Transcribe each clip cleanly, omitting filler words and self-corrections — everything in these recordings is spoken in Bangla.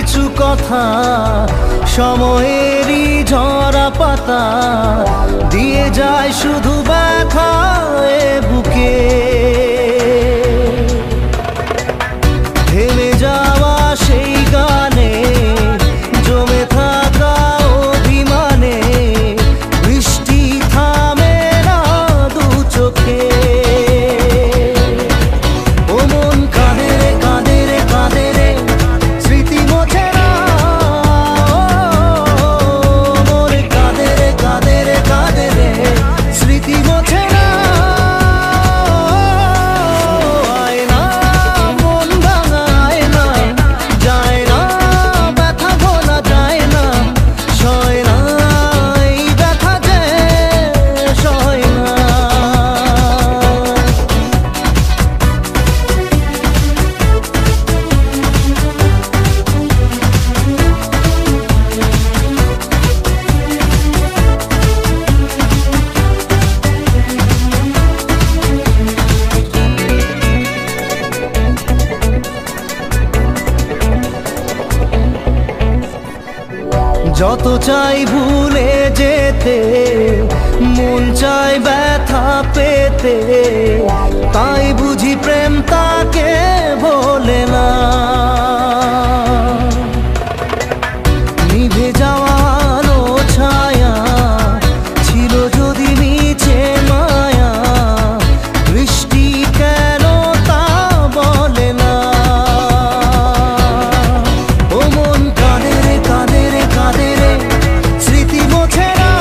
কিছু কথা সময়েরই ঝরা পাতা দিয়ে যায় শুধু ব্যথা এ বুকে। থেমে যাওয়া সেই গানে জমে থাকা অভিমানে বৃষ্টি থামে না দু চোখে। ও মন কাঁদে রে কাঁদে রে কাঁদে রে স্মৃতি মোছে না। মন কাঁদে রে কাঁদে রে কাঁদে রে স্মৃতি মোছে না। যত চাই ভুলে যেতে মন চাই ব্যথা পেতে, তাই বুঝি প্রেম তাকে ভোলে না। নিভে যাওয়া আলো ছায়া ছিল যদি মিছে মায়া, বৃষ্টি কেন তা বলে না। ও মন কাঁদে রে কাঁদে রে কাঁদে রে স্মৃতি মোছে না।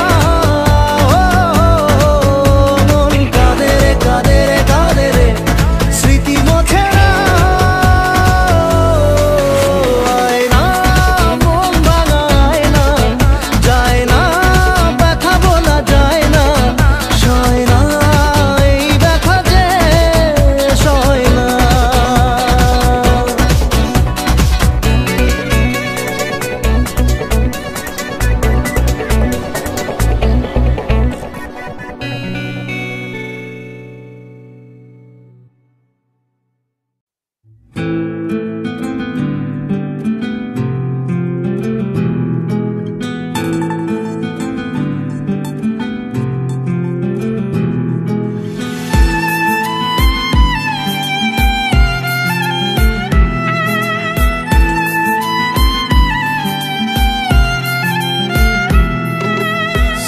মন কাঁদে রে কাঁদে রে কাঁদে রে স্মৃতি মোছে না। আয় না মন ভাঙায় না, যায় না ব্যথা বলা যায় না, সয় না এই ব্যথা যে সয় না।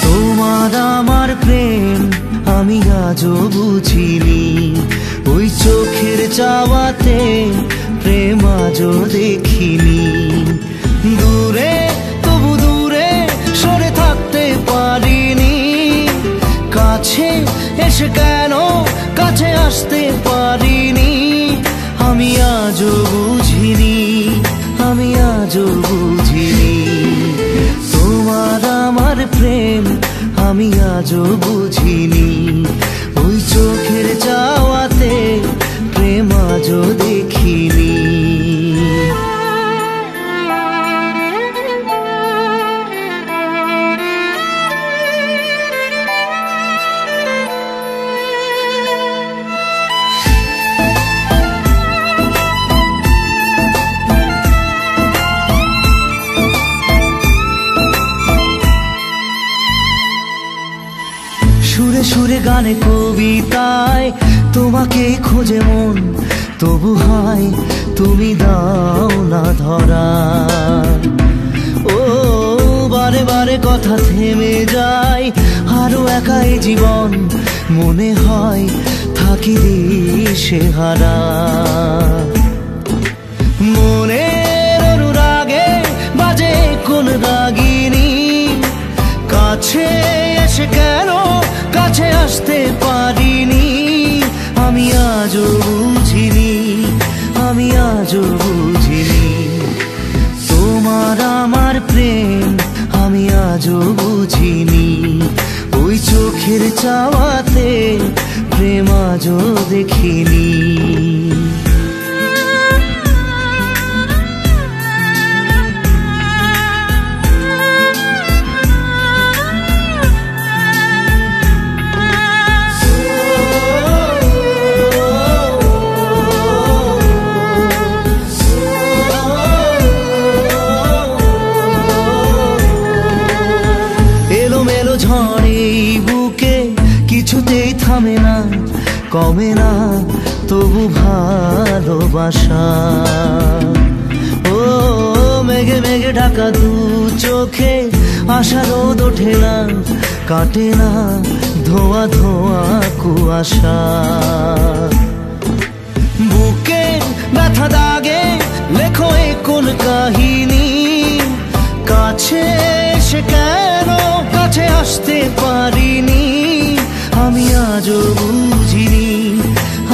তোমার আমার প্রেম আমি আজও বুঝিনি, ওই চোখের চাওয়াতে প্রেম আজও দেখিনি। দূরে তবু দূরে সরে থাকতে পারিনি, কাছে এসে কেন কাছে আসতে পারিনি। আমি আজও বুঝিনি, আমি আজও বুঝিনি তোমার আমার প্রেম আমি আজও বুঝিনি, ওই চোখের চাওয়াতে প্রেম আজও দেখিনি। সুরে সুরে গানে কবিতায় তোমাকে খোঁজে মন, তবু হয় তুমি দাও না ধরা। ও বারে বারে কথা থেমে যায়, আরো একাই জীবন মনে হয় থাকি দিশে হারা। মনের অনুরাগে বাজে কোন রাগিনী, কাছে এসে কেন কাছে আসতে পারিনি। আমি আজও বুঝিনি, আমি আজও বুঝিনি তোমার আমার প্রেম আমি আজও বুঝিনি, ওই চোখের চাওয়াতে প্রেম আজও দেখিনি। কমে না তবু ভালোবাসা। ও মেঘে মেঘে ঢাকা দু চোখে আশা রোদ ওঠে না, কাটে না ধোয়া ধোয়া কুয়াশা। বুকে ব্যথা দাগে লেখো এ কোন কাহিনী, কাছে এসে কেন কাছে আসতে পারিনি। আমি আজও বুঝিনি,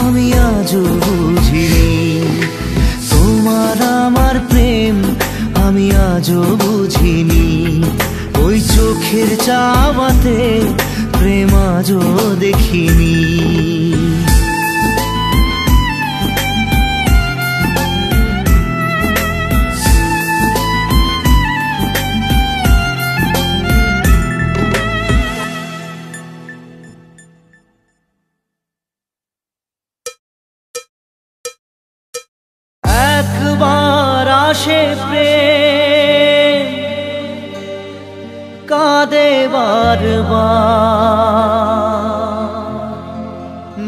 আমি আজও বুঝিনি তোমার আমার প্রেম, আমি আজও বুঝিনি। ওই চোখের চাওয়াতে প্রেম আজও দেখিনি। একবার আসে প্রেম কাঁদে বারবার,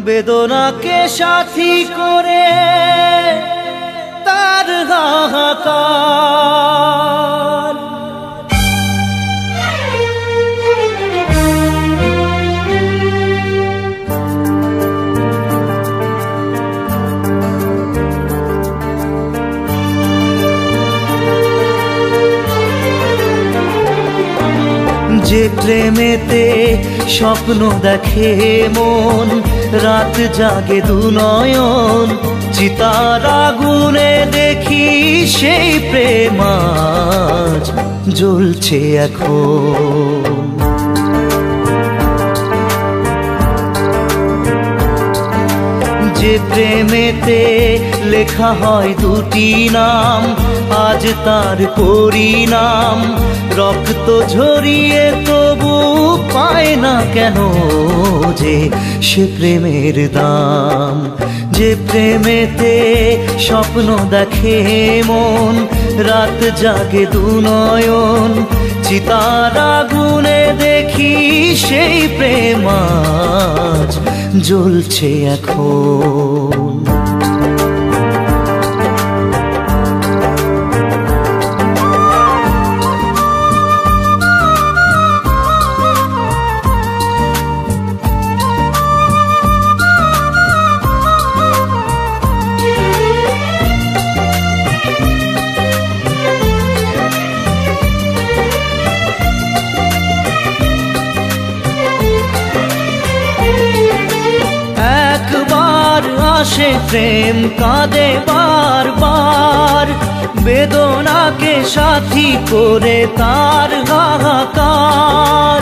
বেদনাকে সাথী করে তার হাহাকার। যে প্রেমেতে স্বপ্ন দেখে মন, রাত জাগে দু নয়ন, চিতার আগুনে দেখি সেই প্রেম আজ জ্বলছে এখন। যে প্রেমেতে লেখা হয় দুটি নাম, আজ তার পরিণাম রক্ত ঝরিয়ে তবু পায় না কেন যে সে প্রেমের দাম। যে প্রেমেতে স্বপ্ন দেখে মন, রাত জাগে দু নয়ন, চিতার আগুনে দেখি সেই প্রেম আজ জ্বলছে এখন। আসে প্রেম কাঁদে বারবার, বেদনাকে সাথী করে তার হাহাকার।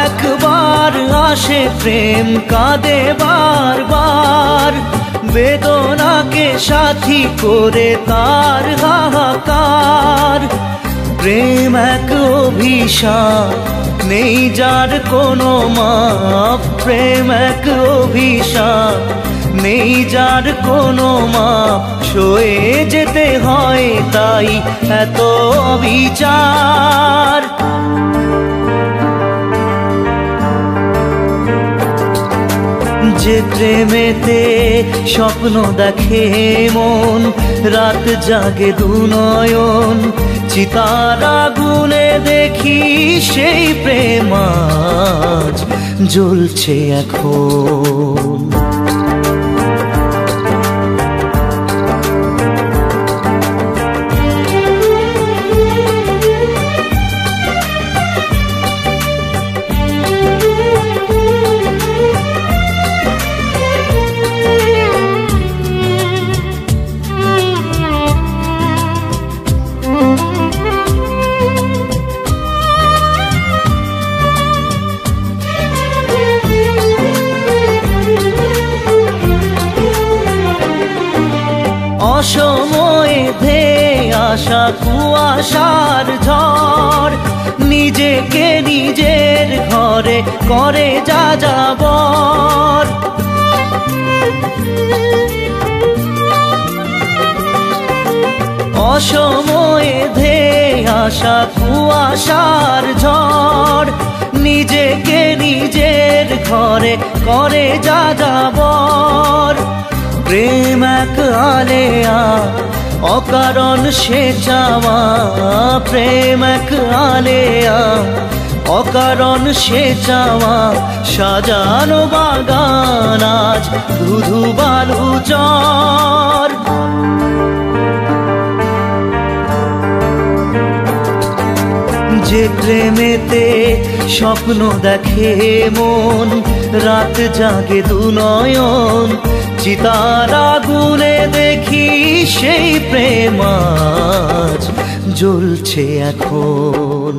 একবার আসে প্রেম কাঁদে বারবার, বেদনাকে সাথী করে তার হাহাকার। প্রেম এক অভিশাপ নেই যার কোনো মাপ, প্রেম এক অভিশাপ নেই যার কোনো মাপ, সয়ে যেতে হয় তাই এত বিচার। যে প্রেমেতে স্বপ্ন দেখে মন, রাত জাগে দু নয়ন, চিতার আগুনে দেখি সেই প্রেম আজ জ্বলছে এখন। অসময়ে ধেয়ে আসা কুয়াশার ঝড়, নিজেকে নিজের ঘরে করে যা যাবর। অসময়ে ধেয়ে আসা কুয়াশার ঝড়, নিজেকে নিজের ঘরে করে যা যাবর। প্রেম এক আলেয়া অকারণ সে চাওয়া, প্রেম এক আলেয়া অকারণ সে চাওয়া। সাজানো বাগান আজ ধুধু বালু চর। যে প্রেমেতে স্বপ্ন দেখে মন, রাত জাগে দুনয়ন, চিতার আগুনে দেখি সেই প্রেম আজ জ্বলছে এখন।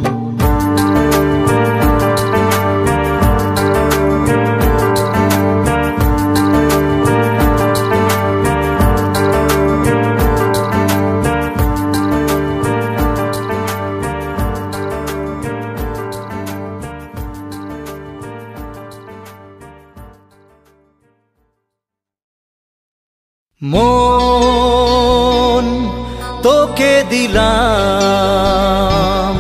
মন তোকে দিলাম,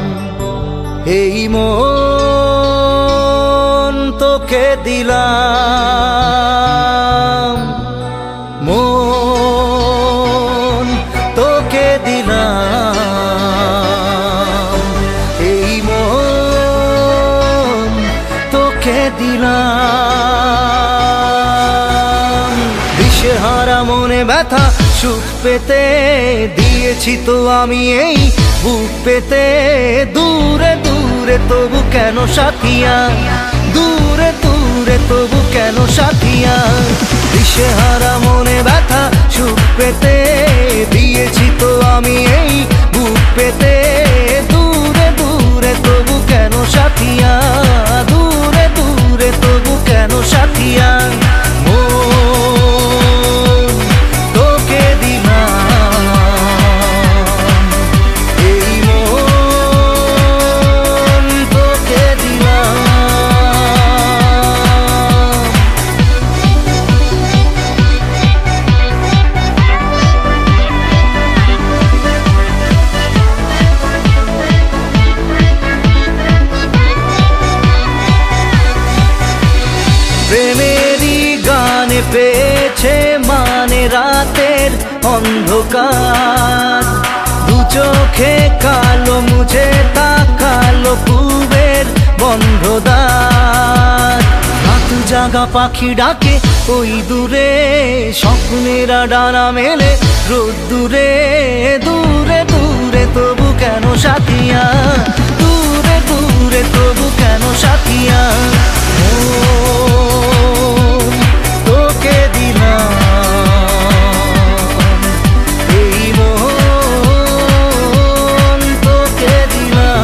এই মন তোকে দিলাম, মন তোকে দিলাম, এই মন তোকে দিলাম। দিশেহারা মনে ব্যথা সুখ পেতে দিয়েছি তো আমি এই বুক পেতে। দূরে দূরে তবু কেন সাথিয়া, দূরে দূরে তবু কেন সাথিয়া। দিশেহারা মনে ব্যথা সুখ পেতে দিয়েছি তো আমি এই বুক পেতে। দূরে দূরে তবু কেন সাথিয়া, দূরে দূরে তবু কেন সাথিয়া। প্রেমেরই গানে পেয়েছে মানে রাতের অন্ধকার। দু চোখে কালো মুছে তাকালো পূবের বন্ধ দ্বার। রাত জাগা পাখি ডাকে ওই দূরে, স্বপ্নেরা ডানা মেলে রোদ্দুরে। দূরে দূরে তবু কেন সাথিয়া, দূরে দূরে তবু কেন সাথিয়া। তোকে দিলাম, এই মন তোকে দিলাম।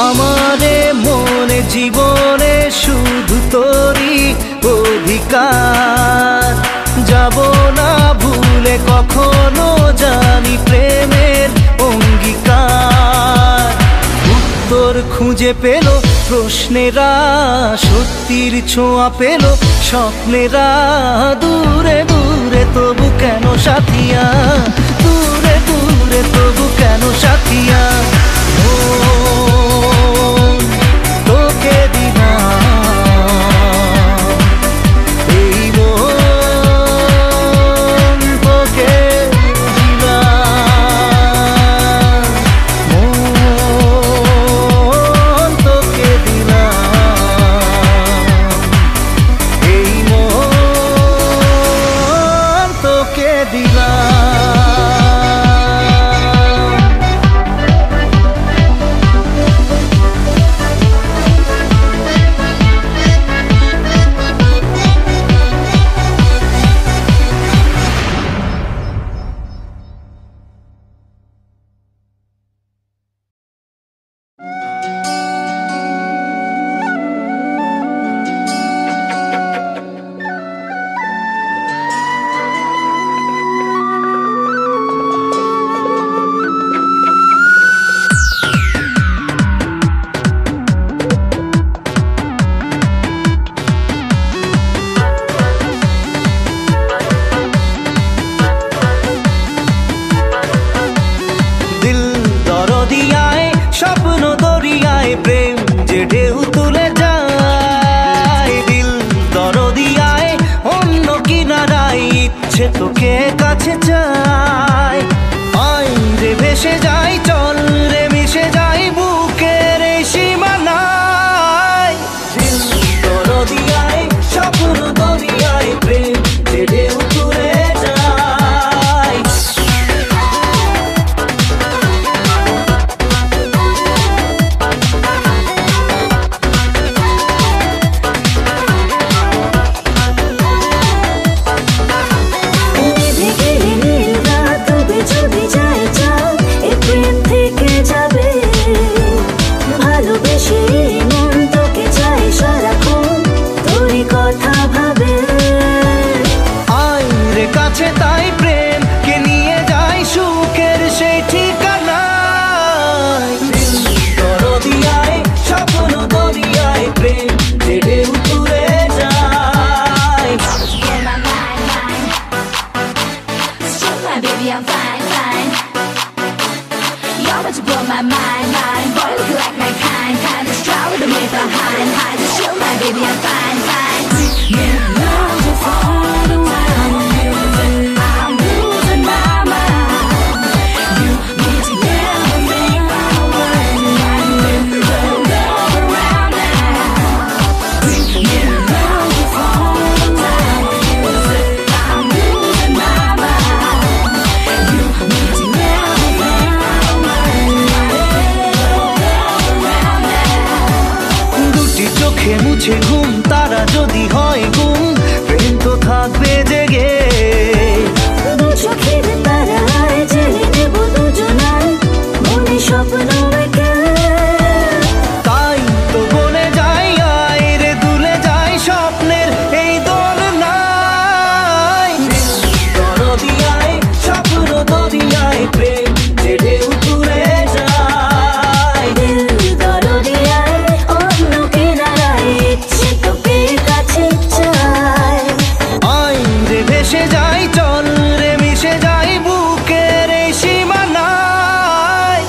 আমারে মনে জীবনে শুধু তোরই অধিকার। যাব না ভুলে কখনো জানি প্রেমের অঙ্গীকার। উত্তর খুঁজে পেল প্রশ্নেরা, সত্যির ছোঁয়া পেল স্বপ্নেরা। দূরে দূরে তবু কেন সাথিয়া, দূরে দূরে তবু কেন সাথিয়া। তোকে দিলাম, এই মন তোকে দিলাম, মন তোকে দিলাম, এই মন তোকে দিলাম। তোকে কাছে চাই। আই রে ভেসে যাই, চল রে মিশে যাই বুকের এই সীমানায়। দিল দরিয়ায়, স্বপ্ন দরিয়ায়, প্রেম যে ঢেউ তুলে যায়। তাই প্রেম কে নিয়ে যাই সুখের সেই ঠিকানায়। দরিয়ায়, স্বপ্ন দরিয়ায়, প্রেম যে ঢেউ তুলে যায়। Baby, I'm fine, fine. You're about to blow my mind, mind. Boy, look like my kind, kind. Just try with the way behind, hide. Just chill, my baby, I'm fine, fine. You know just all the time. I'm losing my mind. You need to get the thing right away. I live the love around now. You know just all the time. I'm losing my mind. You need to get the thing right away. দুটি চোখে মুছে ঘুম, তারা যদি হয় গুম, প্রেম তো থাকবে জেগে। দু চোখের তারায় জেলে নেব দুজনায়, মনে স্বপ্ন এঁকে। তাই তো বলে যাই, আয় রে দুলে যাই স্বপ্নের এই দোলনায়। দরিয়ায়, স্বপ্ন দরিয়ায়, প্রেম যে ঢেউ তুলে যায়। দিল দরিয়ায়, অন্য কিনারায়, ইচ্ছে তোকে কাছে চায়। আই রে ভেসে যাই, চল রে মিশে যাই বুকের এই সীমানায়।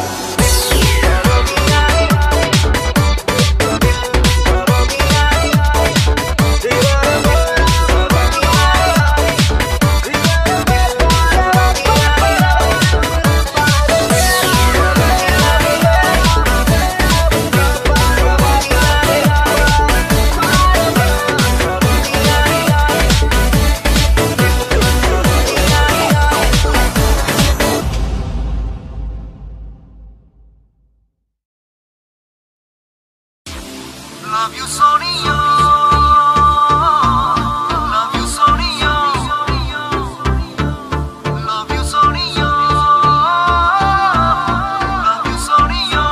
Love you, Sonia. Love you, Sonia. Love you, Sonia. Love you, Sonia.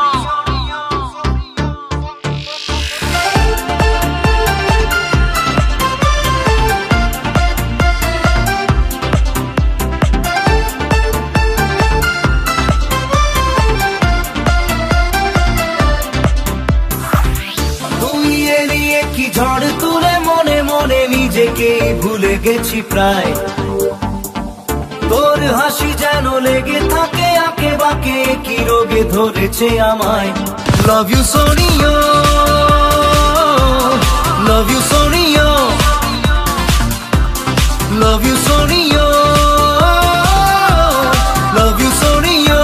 তুমি এড়িয়ে কি ঝড় তুলে মনে মনে নিজেকে ভুলে গেছি প্রায়। তোর হাসি যেন লেগে থাকে আঁকে বাঁকে, কি রোগে ধরেছে আমায়। Love you Sonia, love you Sonia, love you Sonia, love you Sonia.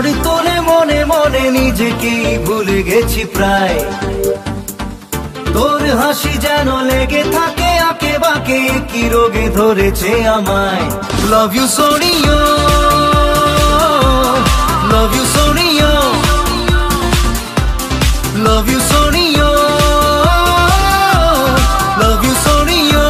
ঝড় তোলে মনে মনে নিজেকেই ভুলে গেছি প্রায় তোর হাসি যেন লেগে থাকে আঁকে বাঁকে কি রোগে ধরেছে আমায় love you Sonia love you Sonia love you Sonia love you Sonia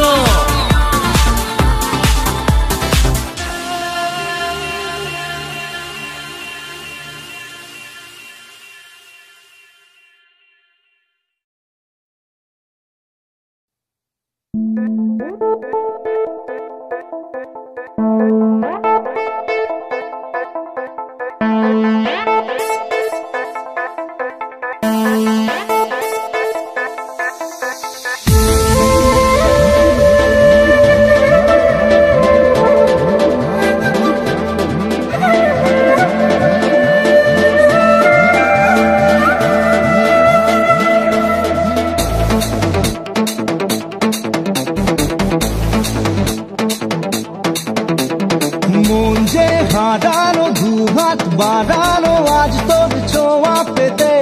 হারানো দুহাত বাড়ানো আজ তোর ছোঁয়া পেতে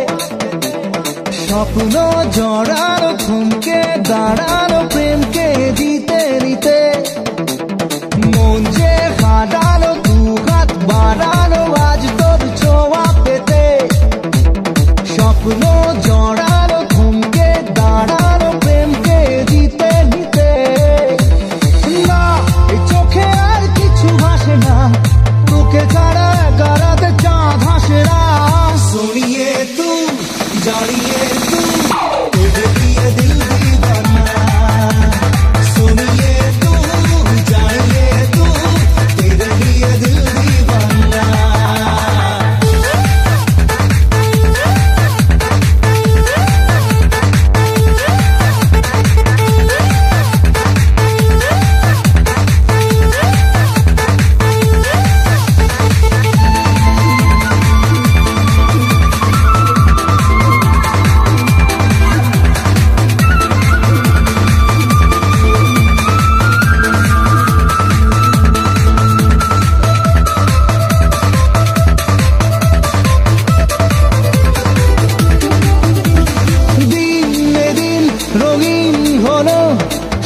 স্বপ্ন জড়ানো থমকে দাঁড়ানো প্রেমকে দিতে নিতে মন যে হারানো দুহাত বাড়ানো আজ তোর ছোঁয়া পেতে স্বপ্ন জড়ানো থমকে দাঁড়ানো প্রেমকে দিতে নিতে না এই চোখে আর কিছু ভাসে না তোকে ছাড়া গড়াতে চাঁদ হাসে না सुनिए तू जानिए तू तुझे दिए दिल दीवाना सुनिए तू जानिए तू तेरे लिए दिल दीवाना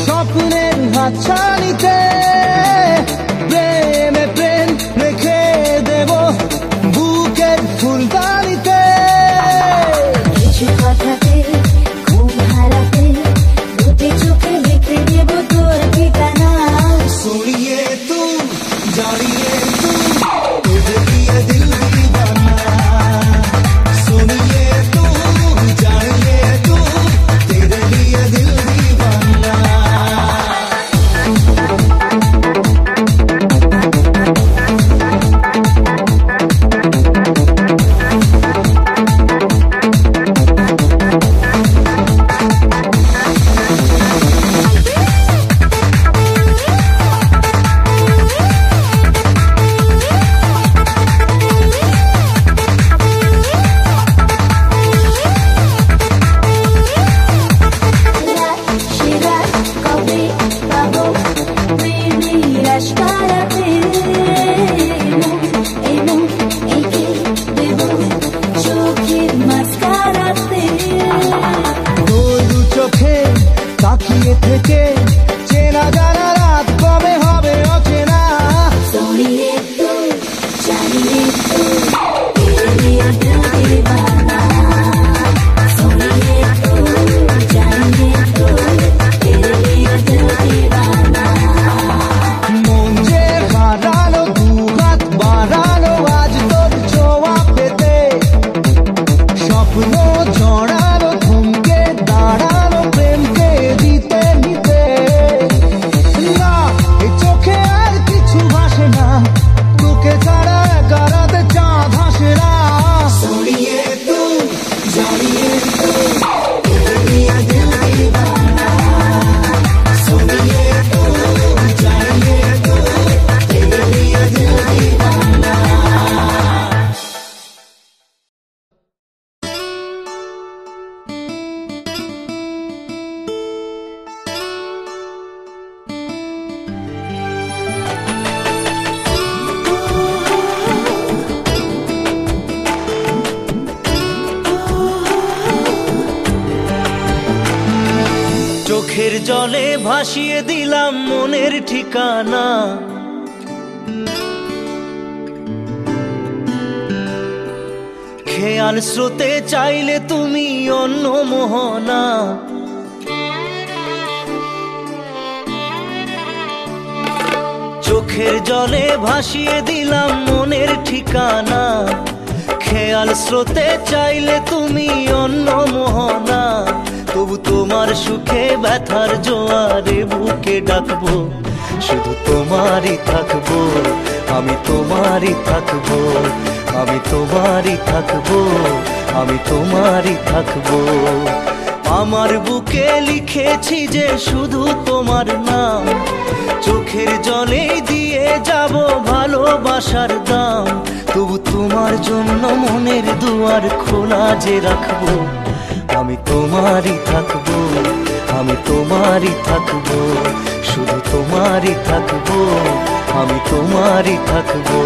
স্বপ্নের হাতছানিতে প্রেমে প্রেম রেখে দেব বুকের ফুলদানিতে কিছু কথাতে ঘুম হারাতে দুটি চোখে লিখে দেব তোর ঠিকানা सुनिए तू जानिए तू तुझे दिए दिल दीवाना सुनिए तू जानिए तू तेरे लिए दिल दीवाना চোখের জলে ভাসিয়ে দিলাম মনের ঠিকানা, খেয়াল স্রোতে চাইলে তুমি অন্য মোহনা। চোখের জলে ভাসিয়ে দিলাম মনের ঠিকানা, খেয়াল স্রোতে চাইলে তুমি অন্য মোহনা। তবু তোমার সুখে ব্যথার জোয়ারে বুকে ডাকবো, শুধু তোমারই থাকবো, আমি তোমারই থাকবো, আমি তোমারই থাকবো, আমি তোমারই থাকবো। আমার বুকে লিখেছি যে শুধু তোমার নাম, চোখের জলে দিয়ে যাব ভালোবাসার দাম। তবু তোমার জন্য মনের দুয়ার খোলা যে রাখবো, আমি তোমারই থাকবো, আমি তোমারই থাকবো, শুধু তোমারই থাকবো, আমি তোমারই থাকবো।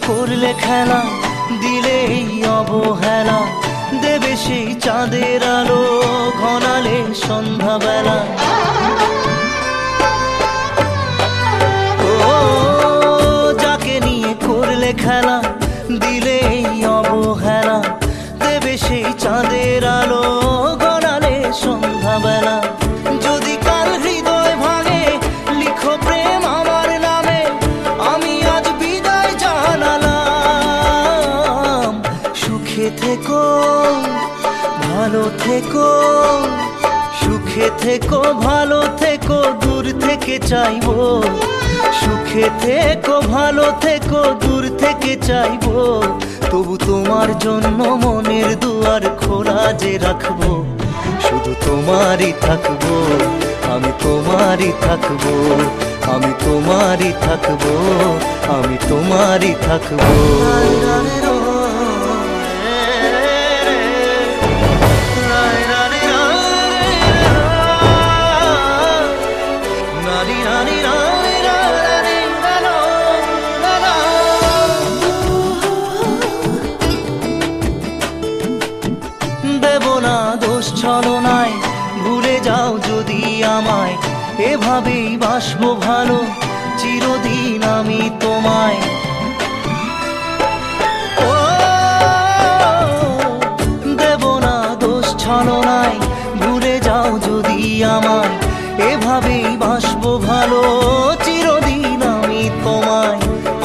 করলে খেলা দিলে এই অবহেলা, দেবে সেই চাঁদের আলো ঘনালে সন্ধ্যাবেলা। ও যাকে নিয়ে করলে খেলা দিলে এই অবহেলা, দেবে সেই চাঁদের আলো ঘনালে সন্ধ্যাবেলা। যদি কাল হৃদয় ভাঙে লিখো প্রেম আমার নামে, আমি আজ বিদায় জানালাম। সুখে থেকো ভালো থেকো, সুখে থেকো ভালো থেকো, দূর থেকে চাইবো। সুখে থেকো ভালো থেকো, দূর থেকে চাইবো। তবু তোমার জন্য মনের দুয়ার খোলা যে রাখবো, শুধু তোমারই থাকবো, আমি তোমারই থাকবো, আমি তোমারই থাকবো, আমি তোমারই থাকবো। দেব না দোষ ছলনায়, ভুলে যাও যদি আমায়, এভাবেই বাসবো ভালো চিরদিন আমি তোমায়। ও দেব না দোষ ছলনায়, ভুলে যাও যদি আমায়, এভাবেই বাসবো ভালো চিরদিন আমি তোমায়।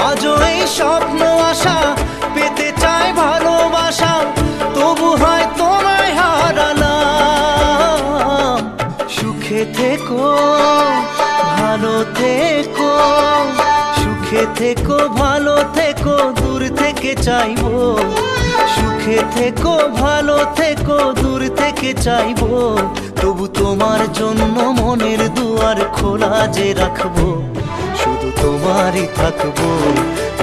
আজও এই স্বপ্ন আশা পেতে চাই ভালোবাসা, তবু হয় তোমায় হারালাম। সুখে থেকো ভালো থেকো, সুখে থেকো ভালো থেকো, দূর থেকে চাইবো। সুখে থেকো ভালো থেকো, দূর থেকে চাইবো। তবু তোমার জন্য মনের দুয়ার খোলা যে রাখবো, শুধু তোমারই থাকবো,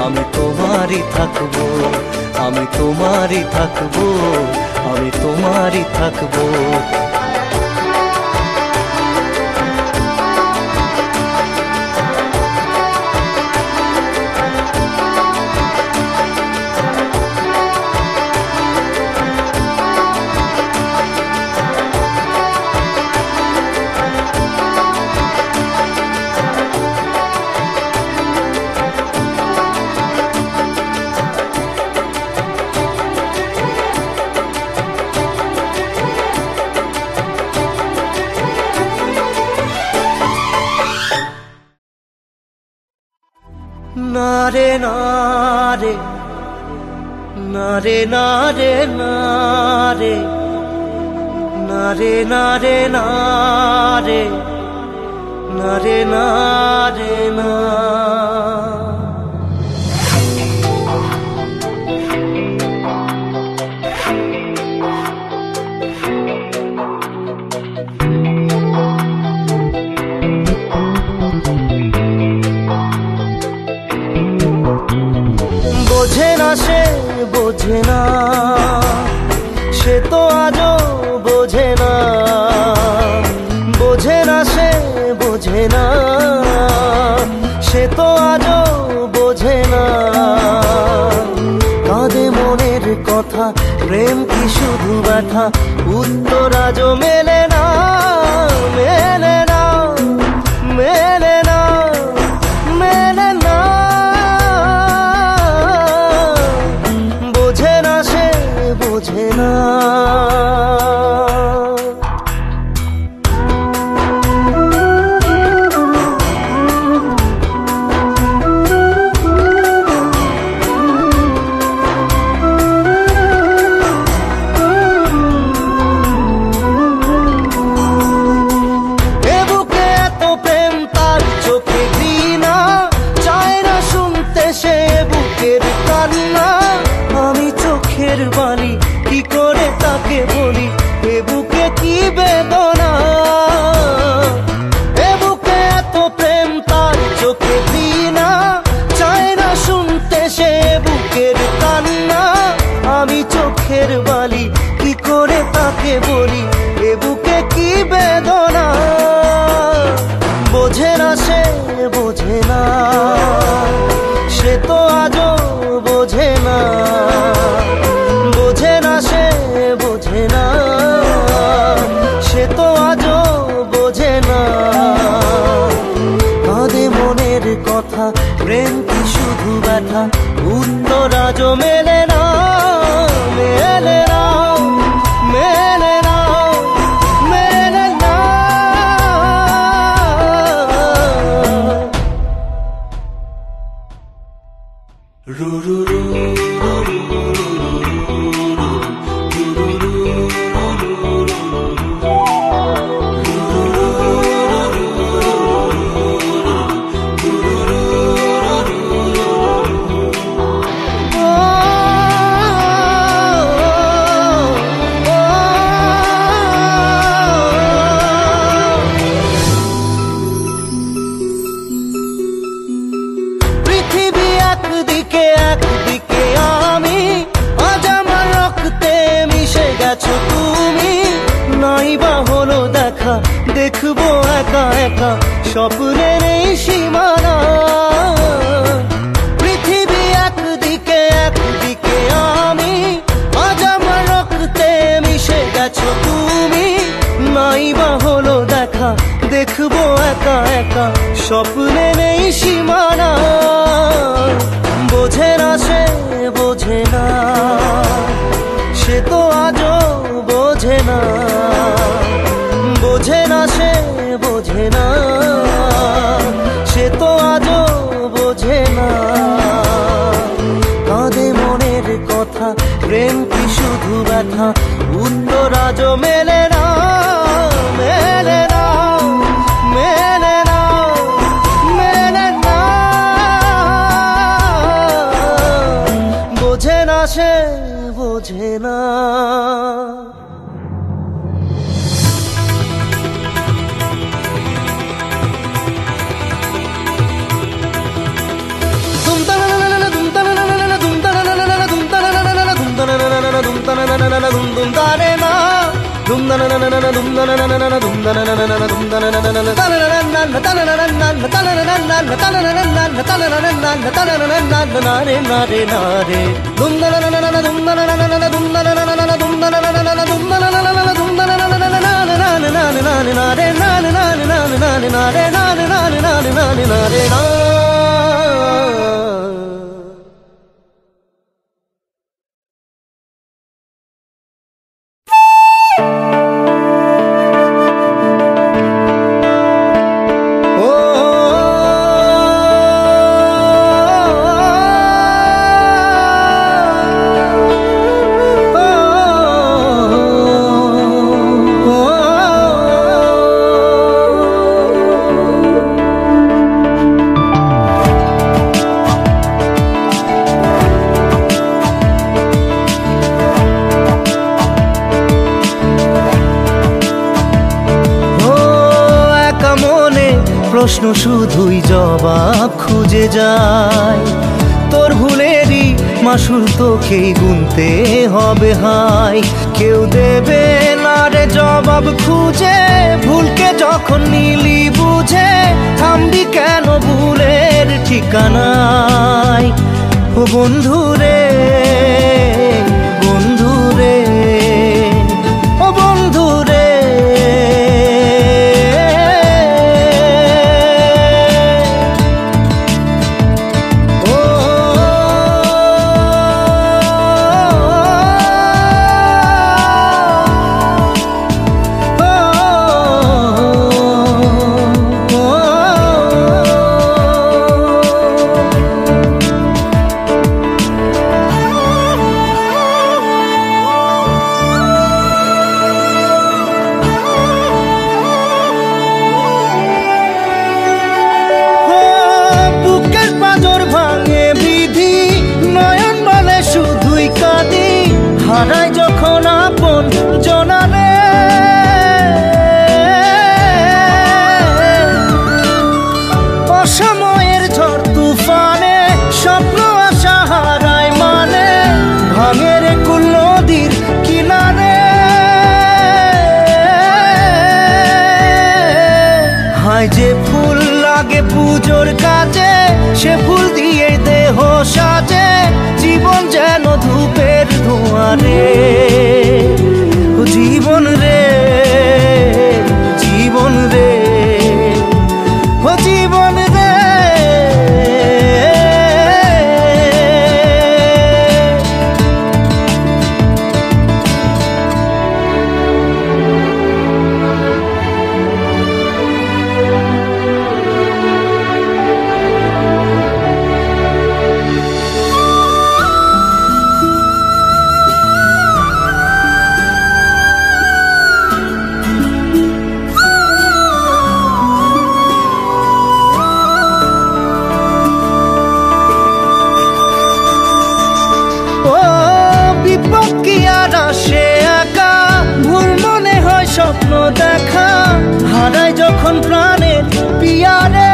আমি তোমারই থাকবো, আমি তোমারই থাকবো, আমি তোমারই থাকবো। নারে নারে নারে নারে নারে নারে নারে নারে নারে নারে না। বোঝে না সে বোঝে না, সে তো আজও বোঝে না। বোঝে না সে বোঝে না, সে তো আজও বোঝে না। কাঁদে মনের কথা, প্রেম কি শুধু ব্যথা, উত্তর আজও মেলে না, মেলে না, মেলে না, মেলে না। বোঝে না সে বোঝে না। বালি কি করে তাকে বলি, এ বুকে কি বেদনা। এ বুকে এত প্রেম তার চোখে ঘৃণা, চায় না শুনতে সে বুকের কান্না। আমি চোখের বালি কি করে তাকে বলি, এ বুকে কি বেদনা। বোঝে না সে বোঝে না, সে তো আজও বোঝে না। বোঝে না সে বোঝে না, সে তো আজও বোঝে না। কাঁদে মনের কথা, প্রেম কি শুধু ব্যথা, উত্তর আজও মেলে না, মেলে না, মেলে না, মেলে না। রু রু রু দেখবো একা একা স্বপ্নের এই সীমানা। পৃথিবী একদিকে একদিকে আমি, আজ আমার রক্তে মিশে গেছো তুমি। নাই বা হলো দেখা, দেখবো একা একা স্বপ্নের এই সীমানা। বোঝে না সে বোঝে না, সে তো আজও বোঝে না। বোঝে না সে বোঝে না, সে তো আজও বোঝে না। কাঁদে মনের কথা, প্রেম কি শুধু ব্যথা, উত্তর আজও মেলে না, মেলে না, মেলে না, মেলে না। বোঝে না সে বোঝে না। প্রশ্ন শুধুই জবাব খুঁজে যায়, তোর ভুলেরই মাসুল তোকেই গুনতে হবে হাই। কেউ দেবে না রে জবাব খুঁজে, ভুলকে যখন নিলি বুঝে থামবি কেন ভুলের ঠিকানায়। ও বন্ধু রে, বন্ধু রে, ও বন্ধু রে। হারাই যখন আপন জনারে, অসময়ের ঝড় তুফানে স্বপ্ন আশা হারায় মানে, ভাঙের কুল নদীর কিনারে। হায় যে ফুল লাগে পুজোর কাজে, সে ফুল দিয়ে দেহ সাজে, জীবন যেন ধূপের ধোঁয়ারে। ও জীবন রে, জীবন রে, ও জীবন রে। স্বপ্ন দেখা হারাই যখন প্রাণের পিয়ারে,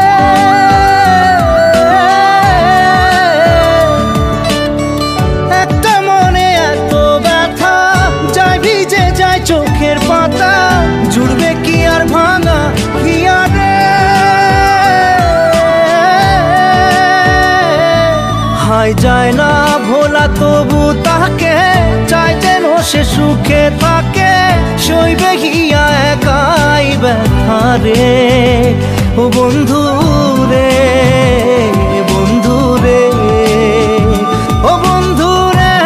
একটা মনে এত ব্যথা যায় ভিজে যায় চোখের পাতা, জুড়বে কি আর ভাঙা হিয়ারে। হায় যায় না ভোলা তবু তাকে চাই যেন সে সুখে থাকে, সইবে হিয়া একাই ব্যথা রে। ও বন্ধু রে, বন্ধু রে, ও বন্ধু রে।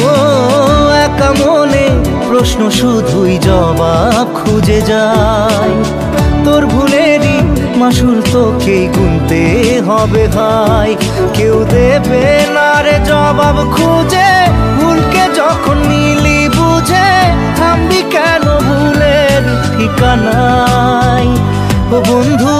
ও একা মনে প্রশ্ন শুধুই জবাব খুঁজে যায়, তোর ভুলেরই মাসুল তোকেই গুনতে হবে ভাই। কেউ দেবে না রে জবাব খুঁজে, ভুলকে যখন নিলি বুঝে থামবি কেন ভুলের ঠিকানায়। ও বন্ধু